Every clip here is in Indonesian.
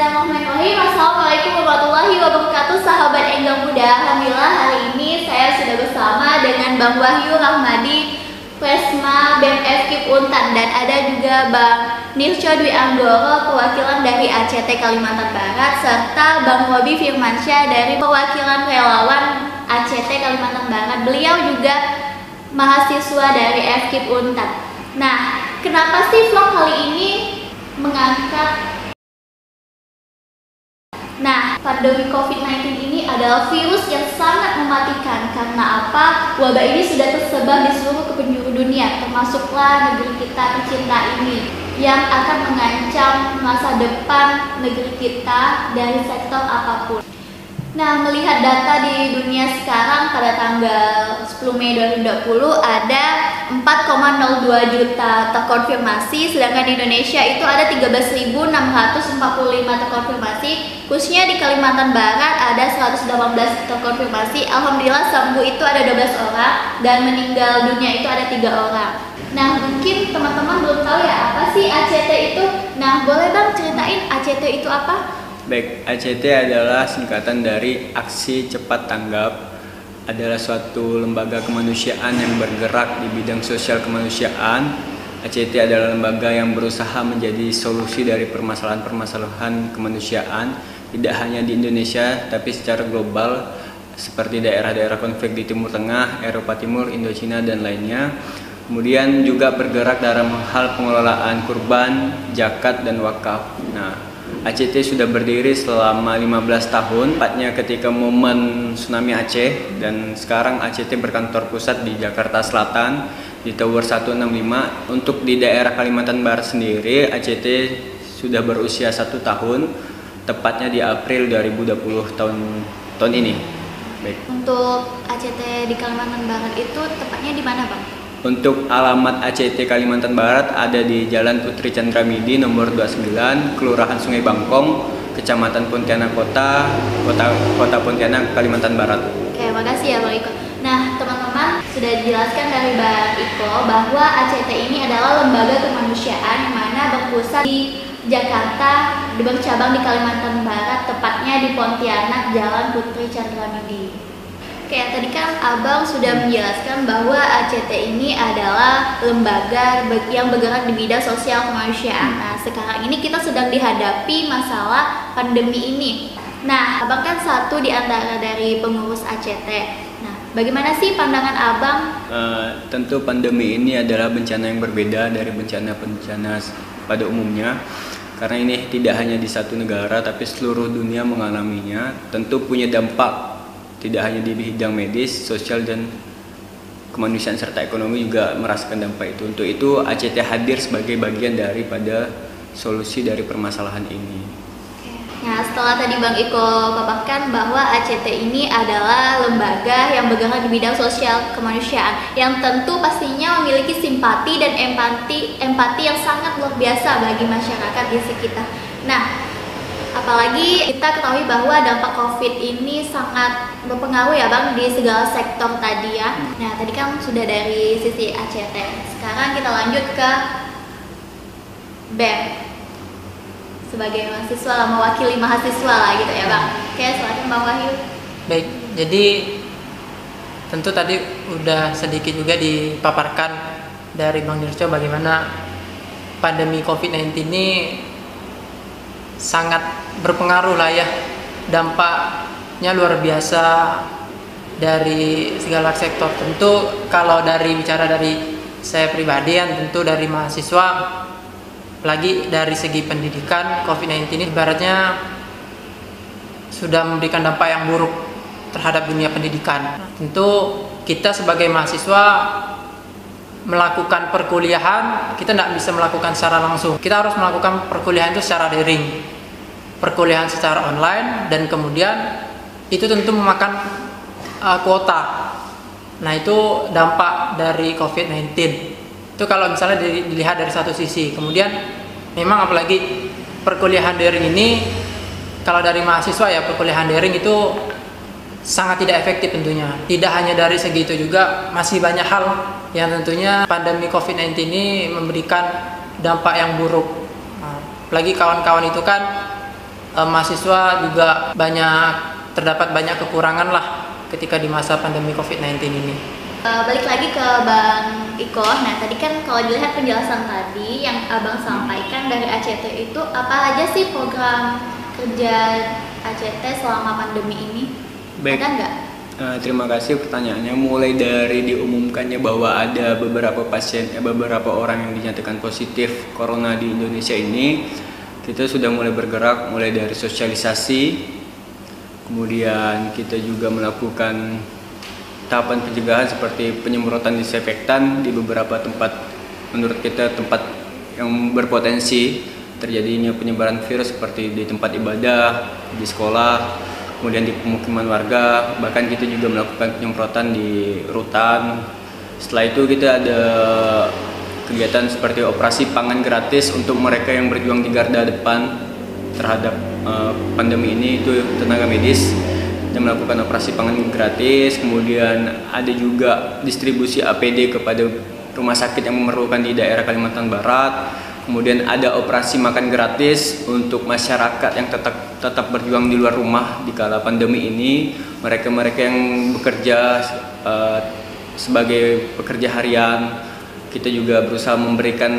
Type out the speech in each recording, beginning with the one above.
Bismillahirrahmanirrahim. Assalamualaikum warahmatullahi wabarakatuh, sahabat Enggang Muda. Alhamdulillah hari ini saya sudah bersama dengan Bang Wahyu Rahmadi, Presma BEM FKIP Untan, dan ada juga Bang Nirco Dwi Anggoro, perwakilan dari ACT Kalimantan Barat, serta Bang Robi Firmansyah dari perwakilan relawan ACT Kalimantan Barat. Beliau juga mahasiswa dari FKIP Untan. Nah, kenapa sih vlog kali ini mengangkat pandemi COVID-19 ini adalah virus yang sangat mematikan. Karena apa? Wabah ini sudah tersebar di seluruh penjuru dunia, termasuklah negeri kita tercinta ini, yang akan mengancam masa depan negeri kita dari sektor apapun. Nah, melihat data di dunia sekarang pada tanggal 10 Mei 2020 ada 4,02 juta terkonfirmasi, sedangkan di Indonesia itu ada 13.645 terkonfirmasi. Khususnya di Kalimantan Barat ada 118 terkonfirmasi. Alhamdulillah sembuh itu ada 12 orang dan meninggal dunia itu ada 3 orang. Nah, mungkin teman-teman belum tahu ya apa sih ACT itu. Nah, boleh Bang ceritain ACT itu apa? Baik, ACT adalah singkatan dari Aksi Cepat Tanggap. Adalah suatu lembaga kemanusiaan yang bergerak di bidang sosial kemanusiaan. ACT adalah lembaga yang berusaha menjadi solusi dari permasalahan-permasalahan kemanusiaan, tidak hanya di Indonesia, tapi secara global, seperti daerah-daerah konflik di Timur Tengah, Eropa Timur, Indochina, dan lainnya. Kemudian juga bergerak dalam hal pengelolaan kurban, zakat, dan wakaf. Nah, ACT sudah berdiri selama 15 tahun, tepatnya ketika momen tsunami Aceh, dan sekarang ACT berkantor pusat di Jakarta Selatan di Tower 165. Untuk di daerah Kalimantan Barat sendiri, ACT sudah berusia 1 tahun, tepatnya di April 2020 tahun ini. Baik. Untuk ACT di Kalimantan Barat itu tepatnya di mana, Bang? Untuk alamat ACT Kalimantan Barat ada di Jalan Putri Chandramidi nomor 29, Kelurahan Sungai Bangkong, Kecamatan Pontianak Kota Pontianak, Kalimantan Barat. Oke, makasih ya Bang Iko. Nah, teman-teman sudah dijelaskan dari Bang Iko bahwa ACT ini adalah lembaga kemanusiaan yang mana berpusat di Jakarta, bercabang di Kalimantan Barat, tepatnya di Pontianak, Jalan Putri Chandramidi. Oke, tadi kan Abang sudah menjelaskan bahwa ACT ini adalah lembaga yang bergerak di bidang sosial kemanusiaan. Nah, sekarang ini kita sedang dihadapi masalah pandemi ini. Nah, Abang kan satu di antara dari pengurus ACT. Nah, bagaimana sih pandangan Abang? Tentu pandemi ini adalah bencana yang berbeda dari bencana-bencana pada umumnya. Karena ini tidak hanya di satu negara, tapi seluruh dunia mengalaminya. Tentu punya dampak tidak hanya di bidang medis, sosial, dan kemanusiaan serta ekonomi juga merasakan dampak itu. Untuk itu ACT hadir sebagai bagian daripada solusi dari permasalahan ini. Nah, setelah tadi Bang Iko paparkan bahwa ACT ini adalah lembaga yang bergerak di bidang sosial kemanusiaan yang tentu pastinya memiliki simpati dan empati yang sangat luar biasa bagi masyarakat di sekitar. Nah, apalagi kita ketahui bahwa dampak COVID ini sangat berpengaruh ya Bang di segala sektor tadi ya. Nah, tadi kan sudah dari sisi ACT. Sekarang kita lanjut ke BEM. Sebagai mahasiswa lah, mewakili mahasiswa lah gitu ya Bang. Oke, silakan Bang Wahyu. Baik, jadi tentu tadi udah sedikit juga dipaparkan dari Bang Nirco bagaimana pandemi COVID-19 ini sangat berpengaruh lah ya, dampaknya luar biasa dari segala sektor. Tentu kalau bicara dari saya pribadi tentu dari mahasiswa, lagi dari segi pendidikan, COVID-19 ini ibaratnya sudah memberikan dampak yang buruk terhadap dunia pendidikan. Tentu kita sebagai mahasiswa melakukan perkuliahan, kita tidak bisa melakukan secara langsung. Kita harus melakukan perkuliahan itu secara daring, perkuliahan secara online, dan kemudian itu tentu memakan kuota. Nah, itu dampak dari COVID-19. Itu kalau misalnya dilihat dari satu sisi. Kemudian memang apalagi perkuliahan daring ini, kalau dari mahasiswa ya, perkuliahan daring itu sangat tidak efektif tentunya. Tidak hanya dari segi itu juga, masih banyak hal yang tentunya pandemi COVID-19 ini memberikan dampak yang buruk. Apalagi kawan-kawan itu kan mahasiswa juga terdapat banyak kekurangan lah ketika di masa pandemi COVID-19 ini. Balik lagi ke Bang Iko. Nah, tadi kan kalau dilihat penjelasan tadi yang Abang sampaikan dari ACT itu apa aja sih program kerja ACT selama pandemi ini? Baik. Ada nggak? Terima kasih pertanyaannya. Mulai dari diumumkannya bahwa ada beberapa orang yang dinyatakan positif corona di Indonesia ini, kita sudah mulai bergerak mulai dari sosialisasi, kemudian kita juga melakukan tahapan pencegahan seperti penyemprotan disinfektan di beberapa tempat, menurut kita tempat yang berpotensi terjadinya penyebaran virus seperti di tempat ibadah, di sekolah, kemudian di pemukiman warga. Bahkan kita juga melakukan penyemprotan di rutan. Setelah itu kita ada kegiatan seperti operasi pangan gratis untuk mereka yang berjuang di garda depan terhadap pandemi ini, itu tenaga medis. Kita melakukan operasi pangan gratis, kemudian ada juga distribusi APD kepada rumah sakit yang memerlukan di daerah Kalimantan Barat. Kemudian ada operasi makan gratis untuk masyarakat yang tetap berjuang di luar rumah di kala pandemi ini. Mereka yang bekerja sebagai pekerja harian, kita juga berusaha memberikan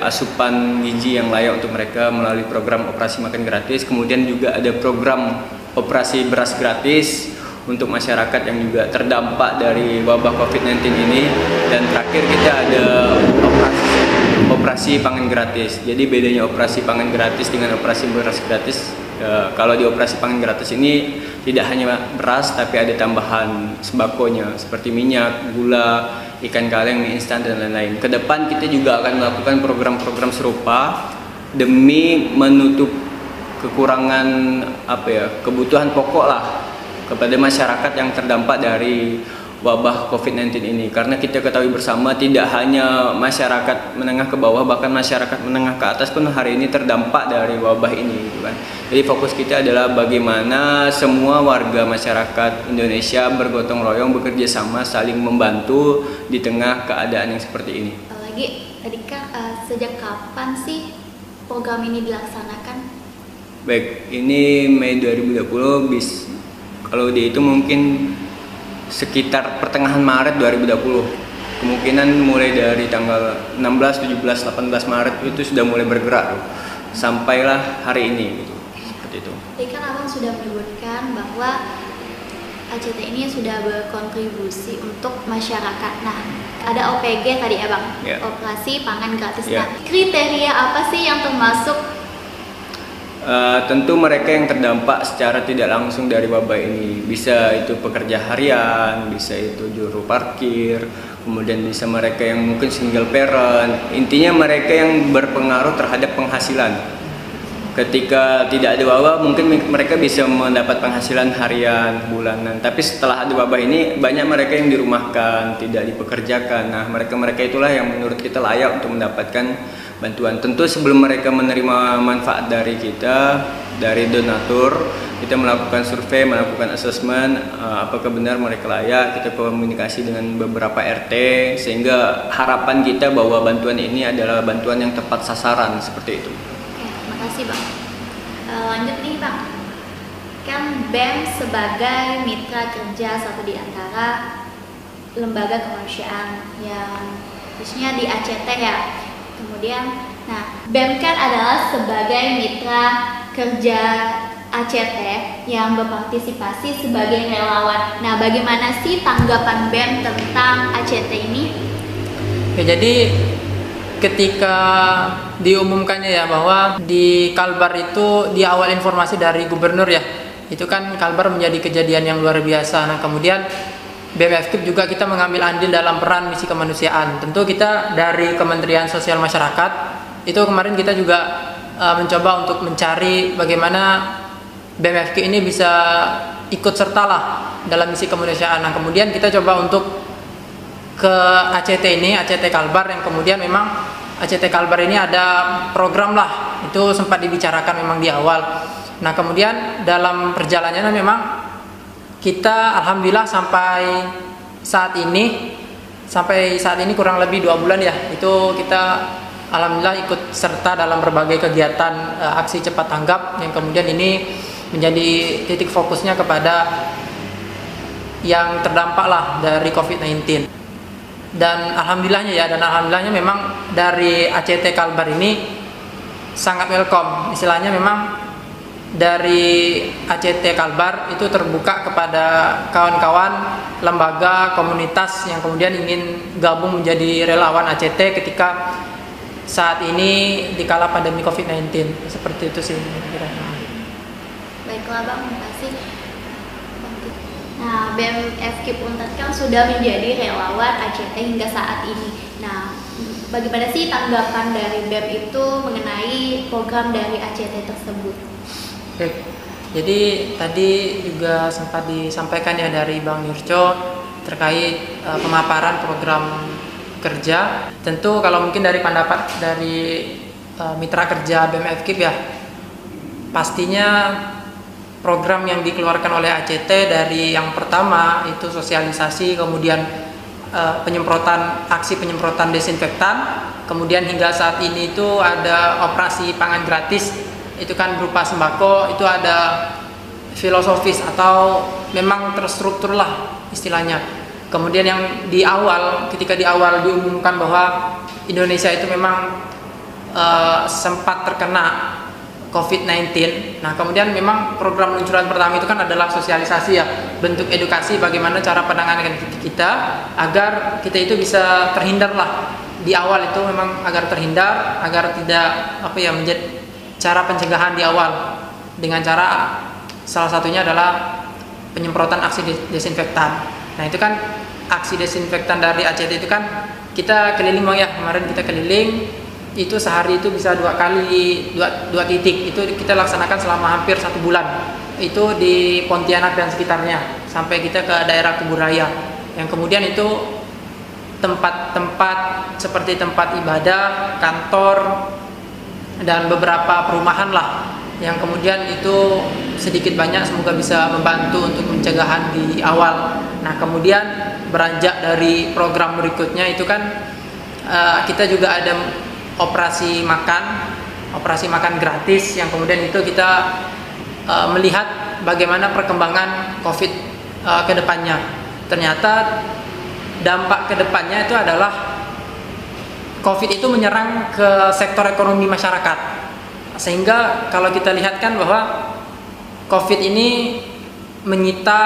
asupan gizi yang layak untuk mereka melalui program operasi makan gratis. Kemudian juga ada program operasi beras gratis untuk masyarakat yang juga terdampak dari wabah COVID-19 ini. Dan terakhir kita ada operasi pangan gratis. Jadi bedanya operasi pangan gratis dengan operasi beras gratis, kalau di operasi pangan gratis ini tidak hanya beras tapi ada tambahan sembakonya seperti minyak, gula, ikan kaleng, mie instan dan lain-lain. Kedepan kita juga akan melakukan program-program serupa demi menutup kekurangan kebutuhan pokok lah kepada masyarakat yang terdampak dari wabah COVID-19 ini. Karena kita ketahui bersama tidak hanya masyarakat menengah ke bawah, bahkan masyarakat menengah ke atas pun hari ini terdampak dari wabah ini, gitu kan. Jadi fokus kita adalah bagaimana semua warga masyarakat Indonesia bergotong royong, bekerja sama, saling membantu di tengah keadaan yang seperti ini. Apalagi tadi kan sejak kapan sih program ini dilaksanakan? Baik, ini Mei 2020, kalau dihitung mungkin sekitar pertengahan Maret 2020. Kemungkinan mulai dari tanggal 16, 17, 18 Maret itu sudah mulai bergerak sampailah hari ini gitu. Seperti itu. Tadi kan Abang sudah menyebutkan bahwa ACT ini sudah berkontribusi untuk masyarakat. Nah, ada OPG tadi Abang, operasi pangan gratis. Nah, kriteria apa sih yang termasuk? Tentu mereka yang terdampak secara tidak langsung dari wabah ini, bisa itu pekerja harian, bisa itu juru parkir, kemudian bisa mereka yang mungkin single parent. Intinya mereka yang berpengaruh terhadap penghasilan. Ketika tidak ada wabah mungkin mereka bisa mendapat penghasilan harian, bulanan. Tapi setelah ada wabah ini banyak mereka yang dirumahkan, tidak dipekerjakan. Nah, mereka itulah yang menurut kita layak untuk mendapatkan bantuan. Tentu sebelum mereka menerima manfaat dari kita, dari donatur, kita melakukan survei, melakukan asesmen apakah benar mereka layak. Kita komunikasi dengan beberapa RT sehingga harapan kita bahwa bantuan ini adalah bantuan yang tepat sasaran, seperti itu. Oke, terima kasih Bang. Lanjut nih Bang, kan BEM sebagai mitra kerja satu di antara lembaga kemanusiaan yang khususnya di ACT ya. Kemudian, nah BEM kan adalah sebagai mitra kerja ACT yang berpartisipasi sebagai relawan. Nah, bagaimana sih tanggapan BEM tentang ACT ini? Ya, jadi ketika diumumkannya ya bahwa di Kalbar itu di awal informasi dari gubernur ya, itu kan Kalbar menjadi kejadian yang luar biasa. Nah, kemudian BMFKIP juga kita mengambil andil dalam peran misi kemanusiaan. Tentu kita dari Kementerian Sosial Masyarakat itu kemarin kita juga mencoba untuk mencari bagaimana BMFKIP ini bisa ikut sertalah dalam misi kemanusiaan. Nah, kemudian kita coba untuk ke ACT ini, ACT Kalbar, yang kemudian memang ACT Kalbar ini ada program lah, itu sempat dibicarakan memang di awal. Nah, kemudian dalam perjalanannya memang kita alhamdulillah sampai saat ini kurang lebih 2 bulan ya, itu kita alhamdulillah ikut serta dalam berbagai kegiatan aksi cepat tanggap yang kemudian ini menjadi titik fokusnya kepada yang terdampak lah dari COVID-19. Dan alhamdulillahnya memang dari ACT Kalbar ini sangat welcome. Istilahnya memang dari ACT Kalbar itu terbuka kepada kawan-kawan lembaga komunitas yang kemudian ingin gabung menjadi relawan ACT ketika saat ini di kala pandemi COVID-19. Seperti itu sih kira-kira. Baiklah Bang, terima kasih. Nah, BMFKIP Unpad kan sudah menjadi relawan ACT hingga saat ini. Nah, bagaimana sih tanggapan dari BEM itu mengenai program dari ACT tersebut? Oke. Jadi tadi juga sempat disampaikan ya dari Bang Yurco terkait pemaparan program kerja. Tentu kalau mungkin dari pendapat dari mitra kerja BMFKIP ya, pastinya program yang dikeluarkan oleh ACT dari yang pertama itu sosialisasi, kemudian aksi penyemprotan desinfektan, kemudian hingga saat ini itu ada operasi pangan gratis, itu kan berupa sembako, itu ada filosofis atau memang terstruktur lah istilahnya. Kemudian yang ketika di awal diumumkan bahwa Indonesia itu memang sempat terkena COVID-19. Nah, kemudian memang program peluncuran pertama itu kan adalah sosialisasi ya, bentuk edukasi bagaimana cara penanganan kita agar kita itu bisa terhindar lah di awal itu, memang agar terhindar, agar tidak menjadi cara pencegahan di awal dengan cara salah satunya adalah penyemprotan aksi desinfektan. Nah, itu kan aksi desinfektan dari ACT itu kan kita keliling kemarin kita keliling itu sehari itu bisa dua titik itu kita laksanakan selama hampir 1 bulan itu di Pontianak dan sekitarnya sampai kita ke daerah Kuburaya yang kemudian itu tempat-tempat seperti tempat ibadah, kantor dan beberapa perumahan lah yang kemudian itu sedikit banyak semoga bisa membantu untuk pencegahan di awal. Nah, kemudian beranjak dari program berikutnya itu kan kita juga ada operasi makan gratis yang kemudian itu kita melihat bagaimana perkembangan COVID ke depannya. Ternyata dampak ke depannya itu adalah COVID itu menyerang ke sektor ekonomi masyarakat. Sehingga kalau kita lihat kan bahwa COVID ini menyita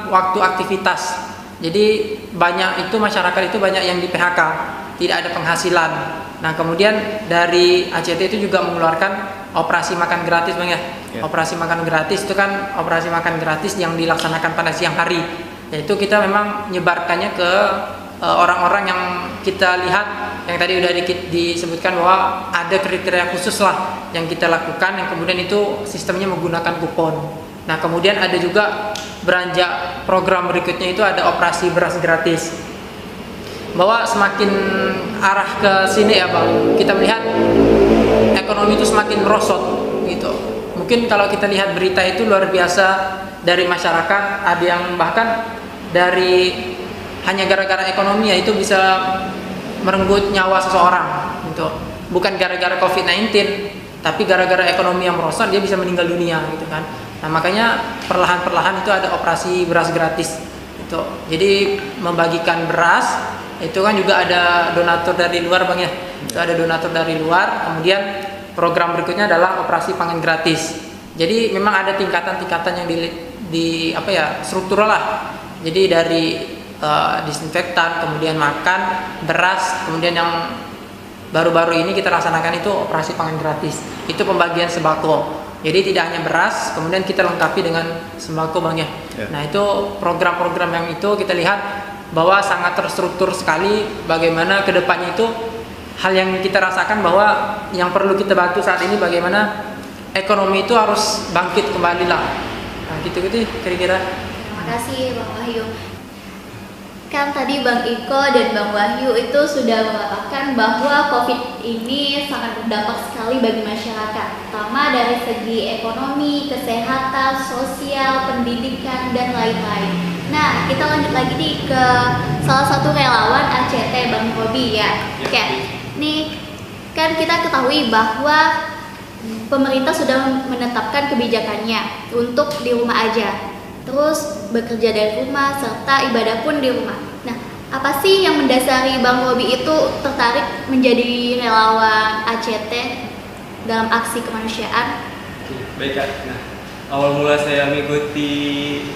waktu aktivitas. Jadi masyarakat itu banyak yang di PHK, tidak ada penghasilan. Nah, kemudian dari ACT itu juga mengeluarkan operasi makan gratis Bang ya. Operasi makan gratis itu kan operasi makan gratis yang dilaksanakan pada siang hari. Yaitu kita memang menyebarkannya ke orang-orang yang kita lihat yang tadi udah disebutkan bahwa ada kriteria khusus lah yang kita lakukan yang kemudian itu sistemnya menggunakan kupon. Nah, kemudian ada juga beranjak program berikutnya itu ada operasi beras gratis. Bahwa semakin arah ke sini ya Bang, kita melihat ekonomi itu semakin merosot gitu. Mungkin kalau kita lihat berita itu luar biasa dari masyarakat, ada yang bahkan dari hanya gara-gara ekonomi ya itu bisa merenggut nyawa seseorang gitu. Bukan gara-gara COVID-19, tapi gara-gara ekonomi yang merosot dia bisa meninggal dunia gitu kan. Nah, makanya perlahan-perlahan itu ada operasi beras gratis gitu. Jadi membagikan beras itu kan juga ada donatur dari luar Bang ya. Itu ada donatur dari luar. Kemudian program berikutnya adalah operasi pangan gratis. Jadi memang ada tingkatan-tingkatan yang struktural lah. Jadi dari disinfektan, kemudian makan, beras, kemudian yang baru-baru ini kita laksanakan itu operasi pangan gratis. Itu pembagian sembako. Jadi tidak hanya beras, kemudian kita lengkapi dengan sembako Bang ya. Nah, itu program-program yang itu kita lihat bahwa sangat terstruktur sekali bagaimana kedepannya itu hal yang kita rasakan bahwa yang perlu kita bantu saat ini bagaimana ekonomi itu harus bangkit kembali lah. Nah, gitu kira-kira. Terima kasih Bang Wahyu. Kan tadi Bang Iko dan Bang Wahyu itu sudah mengatakan bahwa COVID ini sangat berdampak sekali bagi masyarakat, terutama dari segi ekonomi, kesehatan, sosial, pendidikan, dan lain-lain. Nah, kita lanjut lagi nih ke salah satu relawan ACT, Bang Robi ya. Oke, nih Kan kita ketahui bahwa pemerintah sudah menetapkan kebijakannya untuk di rumah aja, terus bekerja dari rumah serta ibadah pun di rumah. Nah, apa sih yang mendasari Bang Robi itu tertarik menjadi relawan ACT dalam aksi kemanusiaan? Baik Kak. Nah, awal mula saya mengikuti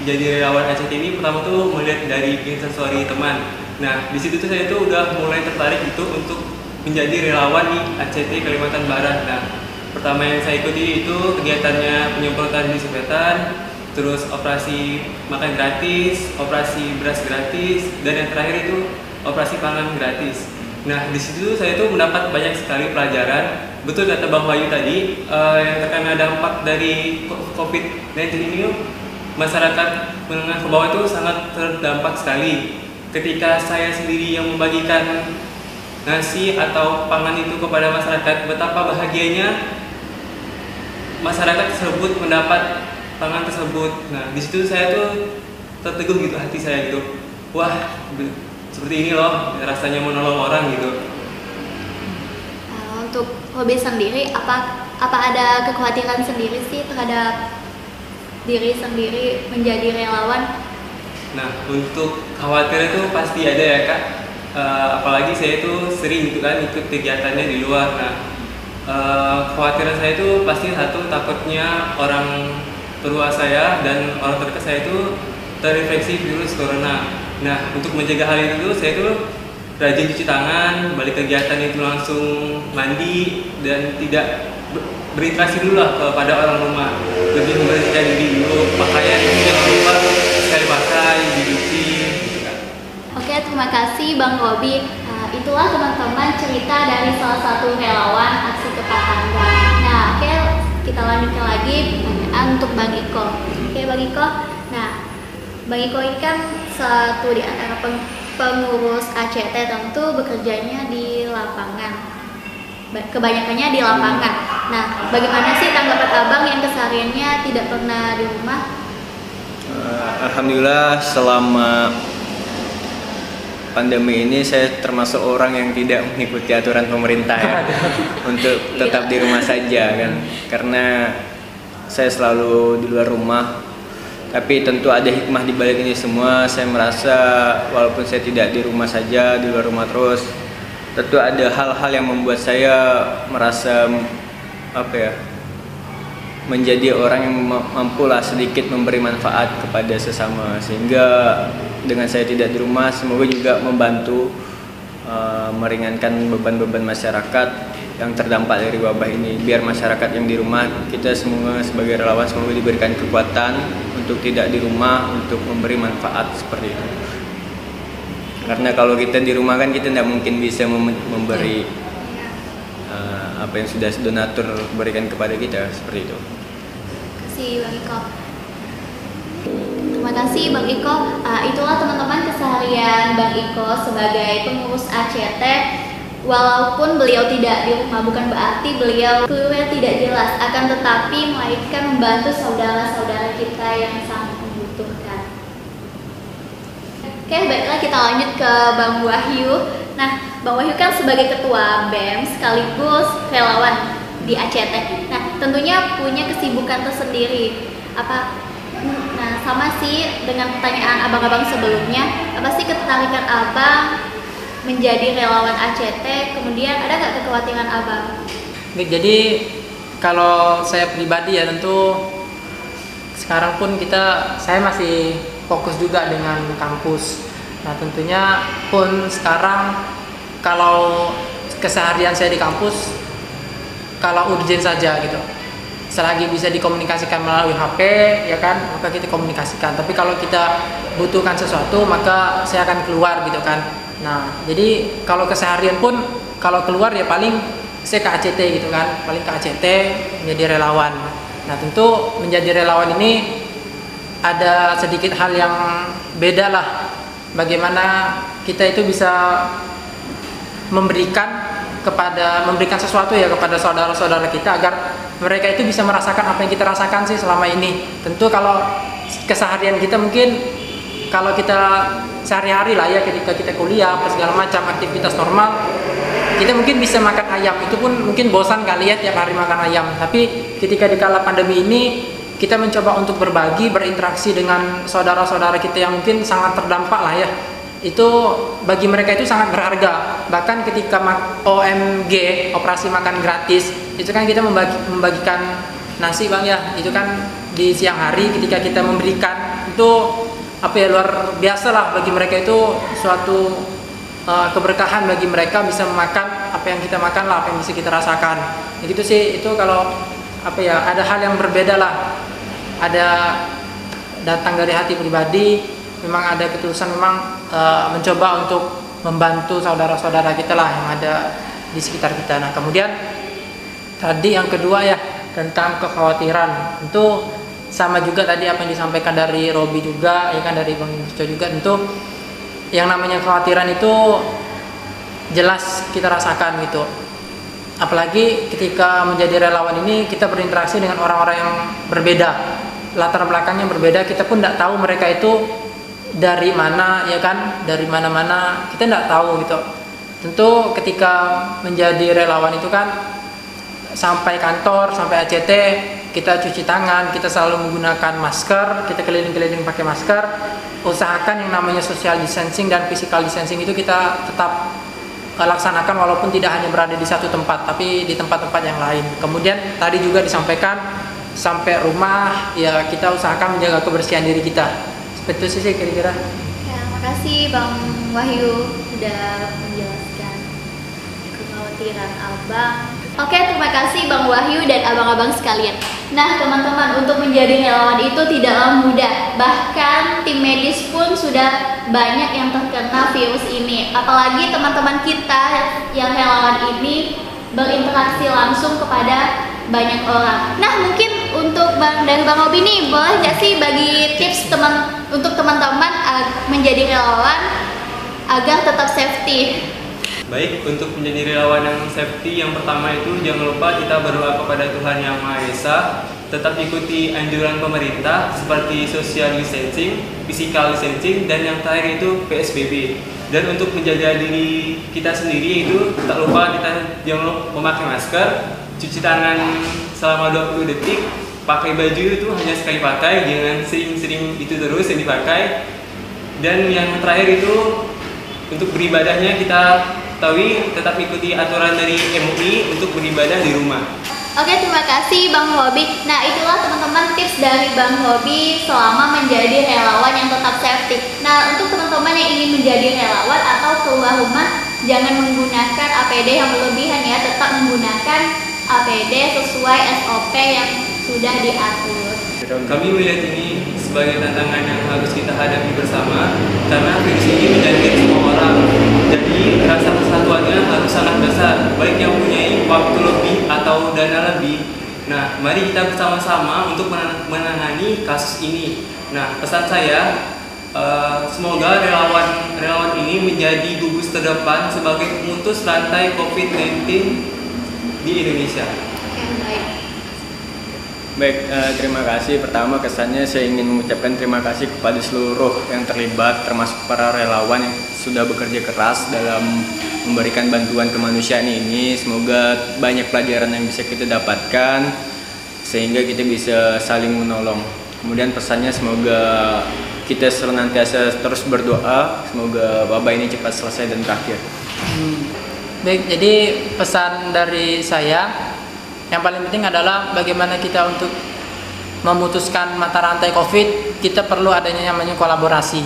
jadi relawan ACT ini pertama tuh melihat dari instastory teman. Nah, di situ tuh saya tuh udah mulai tertarik itu untuk menjadi relawan di ACT Kalimantan Barat. Nah, pertama yang saya ikuti itu kegiatannya penyemprotan disinfektan, terus operasi makan gratis, operasi beras gratis, dan yang terakhir itu operasi pangan gratis. Nah, di situ saya tuh mendapat banyak sekali pelajaran. Betul kata Bang Wahyu tadi, yang terkena dampak dari COVID-19 ini, masyarakat menengah ke bawah itu sangat terdampak sekali. Ketika saya sendiri yang membagikan nasi atau pangan itu kepada masyarakat, betapa bahagianya masyarakat tersebut mendapat pangan tersebut. Nah, di situ saya tuh terteguh gitu hati saya gitu. Wah, seperti ini loh rasanya menolong orang gitu. Untuk hobi sendiri, apa ada kekhawatiran sendiri sih terhadap diri sendiri menjadi relawan? Nah, untuk khawatir itu pasti ada ya Kak. Apalagi saya itu sering gitu kan ikut kegiatannya di luar. Nah, kekhawatiran saya itu pasti satu, takutnya orang tua saya dan orang terdekat saya itu terinfeksi virus corona. Nah, untuk menjaga hal itu saya itu rajin cuci tangan, balik kegiatan itu langsung mandi dan tidak berinteraksi dulu lah kepada orang rumah. Lebih membersihkan diri dulu, pakaian itu jangan lupa sekali pakai, dicuci gitu kan. Oke, terima kasih Bang Robi. Itulah teman-teman cerita dari salah satu relawan aksi cepat tanggap. Nah, oke, kita lanjutkan lagi pertanyaan untuk Bang Iko. Oke, Bang Iko. Nah, Bang Iko ini kan satu di antara pengurus ACT, tentu bekerjanya di lapangan. Kebanyakannya di lapangan. Nah, bagaimana sih tanggapan Abang yang kesehariannya tidak pernah di rumah? Alhamdulillah, selama pandemi ini saya termasuk orang yang tidak mengikuti aturan pemerintah ya untuk tetap di rumah saja kan, karena saya selalu di luar rumah. Tapi tentu ada hikmah di balik ini semua. Saya merasa walaupun saya tidak di rumah saja, di luar rumah terus, tentu ada hal-hal yang membuat saya merasa menjadi orang yang mampulah sedikit memberi manfaat kepada sesama, sehingga dengan saya tidak di rumah semoga juga membantu meringankan beban-beban masyarakat yang terdampak dari wabah ini. Biar masyarakat yang di rumah, kita semua sebagai relawan semoga diberikan kekuatan untuk tidak di rumah, untuk memberi manfaat seperti itu. Karena kalau kita di rumah kan kita tidak mungkin bisa memberi apa yang sudah donatur berikan kepada kita, seperti itu. Terima kasih Bang Iko. Terima kasih Bang Iko. Itulah teman-teman keseharian Bang Iko sebagai pengurus ACT. Walaupun beliau tidak di rumah, bukan berarti beliau keluar tidak jelas, akan tetapi melainkan membantu saudara-saudara kita yang sangat membutuhkan. Oke, baiklah kita lanjut ke Bang Wahyu. Nah, Bang Wahyu kan sebagai ketua BEM sekaligus relawan di ACT. Nah, tentunya punya kesibukan tersendiri. Nah, sama sih dengan pertanyaan abang-abang sebelumnya, apa sih ketertarikan abang menjadi relawan ACT? Kemudian ada nggak kekhawatiran abang? Jadi kalau saya pribadi ya tentu sekarang pun saya masih fokus juga dengan kampus. Nah, tentunya pun sekarang kalau keseharian saya di kampus, kalau urgent saja gitu, selagi bisa dikomunikasikan melalui HP ya kan, maka kita komunikasikan. Tapi kalau kita butuhkan sesuatu, maka saya akan keluar gitu kan. Nah, jadi kalau keseharian pun kalau keluar ya paling saya ke ACT gitu kan, paling ke ACT menjadi relawan. Nah, tentu menjadi relawan ini ada sedikit hal yang beda lah. Bagaimana kita itu bisa memberikan sesuatu ya kepada saudara-saudara kita agar mereka itu bisa merasakan apa yang kita rasakan sih selama ini. Tentu kalau keseharian kita mungkin kalau kita sehari-hari lah ya, ketika kita kuliah apa segala macam aktivitas normal, kita mungkin bisa makan ayam, itu pun mungkin bosan kali ya tiap hari makan ayam. Tapi ketika di kala pandemi ini kita mencoba untuk berbagi, berinteraksi dengan saudara-saudara kita yang mungkin sangat terdampak lah ya. Itu bagi mereka itu sangat berharga. Bahkan ketika OMG, operasi makan gratis, itu kan kita membagikan nasi Bang ya. Itu kan di siang hari ketika kita memberikan, itu apa ya, luar biasa lah bagi mereka, itu suatu keberkahan bagi mereka bisa memakan apa yang kita makan lah, apa yang bisa kita rasakan. Gitu sih, itu kalau apa ya, ada hal yang berbeda lah, ada datang dari hati pribadi, memang ada ketulusan, memang mencoba untuk membantu saudara-saudara kita lah yang ada di sekitar kita. Nah kemudian tadi yang kedua ya, tentang kekhawatiran, tentu sama juga tadi apa yang disampaikan dari Robi juga ya kan, dari Bang Yusco juga, tentu yang namanya kekhawatiran itu jelas kita rasakan gitu. Apalagi ketika menjadi relawan ini kita berinteraksi dengan orang-orang yang berbeda, latar belakangnya berbeda, kita pun tidak tahu mereka itu dari mana ya kan, dari mana-mana kita tidak tahu gitu. Tentu ketika menjadi relawan itu kan sampai kantor, sampai ACT kita cuci tangan, kita selalu menggunakan masker, kita keliling-keliling pakai masker. Usahakan yang namanya social distancing dan physical distancing itu kita tetap laksanakan, walaupun tidak hanya berada di satu tempat tapi di tempat-tempat yang lain. Kemudian tadi juga disampaikan sampai rumah ya kita usahakan menjaga kebersihan diri kita. Seperti itu sih kira-kira. Ya, makasih Bang Wahyu sudah menjelaskan kekhawatiran Abang. Oke, terima kasih Bang Wahyu dan abang-abang sekalian. Nah teman-teman, untuk menjadi relawan itu tidaklah mudah. Bahkan tim medis pun sudah banyak yang terkena virus ini. Apalagi teman-teman kita yang relawan ini berinteraksi langsung kepada banyak orang. Nah mungkin untuk dari Bang Robi nih, boleh nggak sih bagi tips untuk teman-teman menjadi relawan agar tetap safety? Baik, untuk menjadi relawan yang safety, yang pertama itu jangan lupa kita berdoa kepada Tuhan Yang Maha Esa, tetap ikuti anjuran pemerintah seperti social distancing, physical distancing, dan yang terakhir itu PSBB. Dan untuk menjaga diri kita sendiri itu tak lupa kita jangan lupa memakai masker, cuci tangan selama 20 detik, pakai baju itu hanya sekali pakai, jangan sering-sering itu terus yang dipakai. Dan yang terakhir itu untuk beribadahnya kita tetap ikuti aturan dari MUI untuk beribadah di rumah. Oke, terima kasih Bang Robi. Nah itulah teman-teman tips dari Bang Robi selama menjadi relawan yang tetap safety. Nah untuk teman-teman yang ingin menjadi relawan atau keluar rumah, jangan menggunakan APD yang berlebihan ya, tetap menggunakan APD sesuai SOP yang sudah diatur. Kami melihat ini sebagai tantangan yang harus kita hadapi bersama, karena virus ini menjangkit semua orang. Jadi rasa kesatuannya harus sangat besar, baik yang mempunyai waktu lebih atau dana lebih. Nah, mari kita bersama-sama untuk menangani kasus ini. Nah, pesan saya, semoga relawan ini menjadi gugus terdepan sebagai pemutus rantai COVID-19 di Indonesia. Baik, terima kasih. Pertama kesannya saya ingin mengucapkan terima kasih kepada seluruh yang terlibat, termasuk para relawan yang sudah bekerja keras dalam memberikan bantuan kemanusiaan ini. Semoga banyak pelajaran yang bisa kita dapatkan sehingga kita bisa saling menolong. Kemudian pesannya semoga kita senantiasa terus berdoa, semoga wabah ini cepat selesai dan berakhir. Baik, jadi pesan dari saya yang paling penting adalah bagaimana kita untuk memutuskan mata rantai COVID, kita perlu adanya namanya kolaborasi.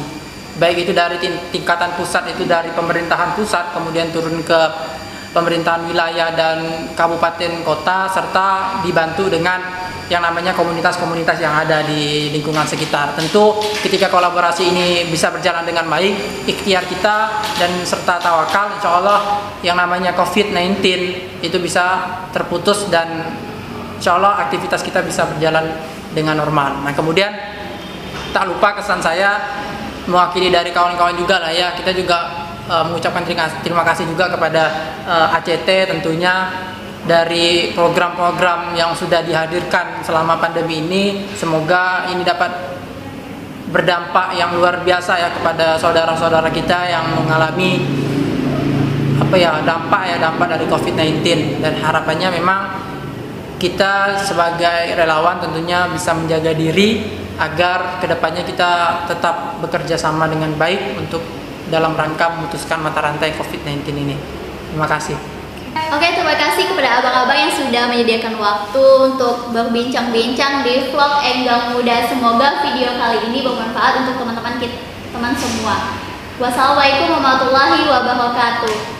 Baik itu dari tingkatan pusat, itu dari pemerintahan pusat, kemudian turun ke pemerintahan wilayah dan kabupaten kota, serta dibantu dengan yang namanya komunitas-komunitas yang ada di lingkungan sekitar. Tentu ketika kolaborasi ini bisa berjalan dengan baik, ikhtiar kita dan serta tawakal, insya Allah yang namanya COVID-19 itu bisa terputus dan insya Allah aktivitas kita bisa berjalan dengan normal. Nah kemudian tak lupa kesan saya mewakili dari kawan-kawan juga lah ya, kita juga mengucapkan terima kasih juga kepada ACT tentunya dari program-program yang sudah dihadirkan selama pandemi ini. Semoga ini dapat berdampak yang luar biasa ya kepada saudara-saudara kita yang mengalami dampak dari COVID-19, dan harapannya memang kita sebagai relawan tentunya bisa menjaga diri agar kedepannya kita tetap bekerja sama dengan baik untuk dalam rangka memutuskan mata rantai COVID-19 ini. Terima kasih. Oke, terima kasih kepada abang-abang yang sudah menyediakan waktu untuk berbincang-bincang di vlog Enggang Muda. Semoga video kali ini bermanfaat untuk teman-teman semua. Wassalamualaikum warahmatullahi wabarakatuh.